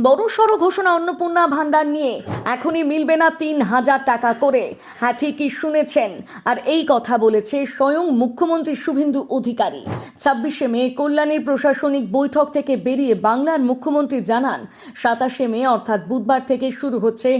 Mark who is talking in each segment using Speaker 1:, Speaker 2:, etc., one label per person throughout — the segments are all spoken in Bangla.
Speaker 1: বড়সড় ঘোষণা অন্নপূর্ণা ভান্ডার নিয়ে। এখনই মিলবে না ৩,০০০ টাকা করে। হ্যাঁ, ঠিকই শুনেছেন। আর এই কথা বলেছে স্বয়ং মুখ্যমন্ত্রী শুভেন্দু অধিকারী। ২৬শে মে কল্যাণীর প্রশাসনিক বৈঠক থেকে বেরিয়ে বাংলার মুখ্যমন্ত্রী জানান, ২৭শে মে অর্থাৎ বুধবার থেকে শুরু হচ্ছে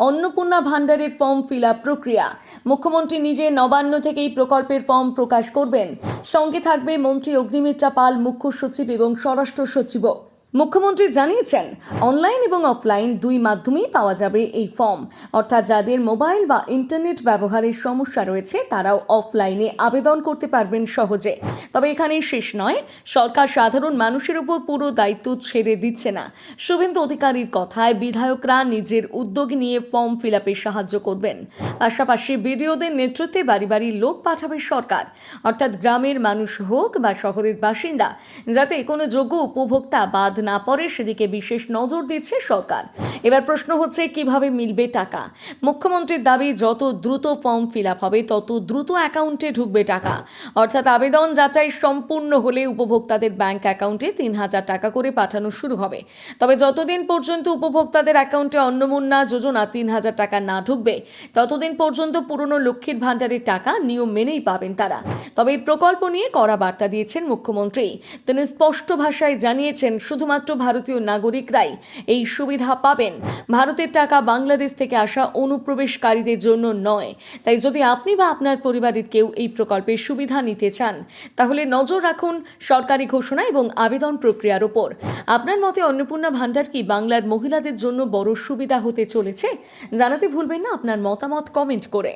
Speaker 1: অন্নপূর্ণা ভান্ডারের ফর্ম ফিল আপ প্রক্রিয়া। মুখ্যমন্ত্রী নিজে নবান্ন থেকে এই প্রকল্পের ফর্ম প্রকাশ করবেন। সঙ্গে থাকবে মন্ত্রী অগ্নিমিত্রা পাল, মুখ্য সচিব এবং স্বরাষ্ট্র সচিবও। মুখ্যমন্ত্রী জানিয়েছেন, অনলাইন এবং অফলাইন দুই মাধ্যমেই পাওয়া যাবে এই ফর্ম। অর্থাৎ যাদের মোবাইল বা ইন্টারনেট ব্যবহারের সমস্যা রয়েছে তারাও অফলাইনে আবেদন করতে পারবেন সহজে। তবে এখানেই শেষ নয়, সরকার সাধারণ মানুষের উপর পুরো দায়িত্ব ছেড়ে দিচ্ছে না। শুভেন্দু অধিকারীর কথায় বিধায়করা নিজের উদ্যোগ নিয়ে ফর্ম ফিল আপে সাহায্য করবেন। পাশাপাশি বিডিওদের নেতৃত্বে বাড়ি বাড়ি লোক পাঠাবে সরকার। অর্থাৎ গ্রামের মানুষ হোক বা শহরের বাসিন্দা, যাতে কোনো যোগ্য উপভোক্তা বাদ না পড়ে সেদিকে বিশেষ নজর দিচ্ছে সরকার। এবার প্রশ্ন হচ্ছে, কিভাবে মিলবে টাকা? মুখ্যমন্ত্রীর দাবি, যত দ্রুত ফর্ম ফিল আপ হবে তত দ্রুত অ্যাকাউন্টে ঢুকবে টাকা। অর্থাৎ আবেদন যাচাই সম্পূর্ণ হলে উপভোক্তাদের ব্যাংক অ্যাকাউন্টে ৩,০০০ টাকা করে পাঠানো শুরু হবে। তবে যতদিন পর্যন্ত উপভোক্তাদের অ্যাকাউন্টে অন্নপূর্ণা যোজনা ৩,০০০ টাকা না ঢুকবে ততদিন পর্যন্ত পুরনো লক্ষ্মীর ভাণ্ডারের টাকা নিয়ম মেনেই পাবেন তারা। তবে এই প্রকল্প নিয়ে কড়া বার্তা দিয়েছেন মুখ্যমন্ত্রী। তিনি স্পষ্ট ভাষায় জানিয়েছেন, শুধুমাত্র ভারতীয় নাগরিকরাই এই সুবিধা পাবেন। ভারতের টাকা বাংলাদেশ থেকে আসা অনুপ্রবেশকারীদের জন্য নয়। তাই যদি আপনি বা আপনার পরিবারের কেউ এই প্রকল্পের সুবিধা নিতে চান, তাহলে নজর রাখুন সরকারি ঘোষণা এবং আবেদন প্রক্রিয়ার উপর। আপনার মতে অন্নপূর্ণা ভান্ডার কি বাংলার মহিলাদের জন্য বড় সুবিধা হতে চলেছে? জানাতে ভুলবেন না আপনার মতামত কমেন্ট করে।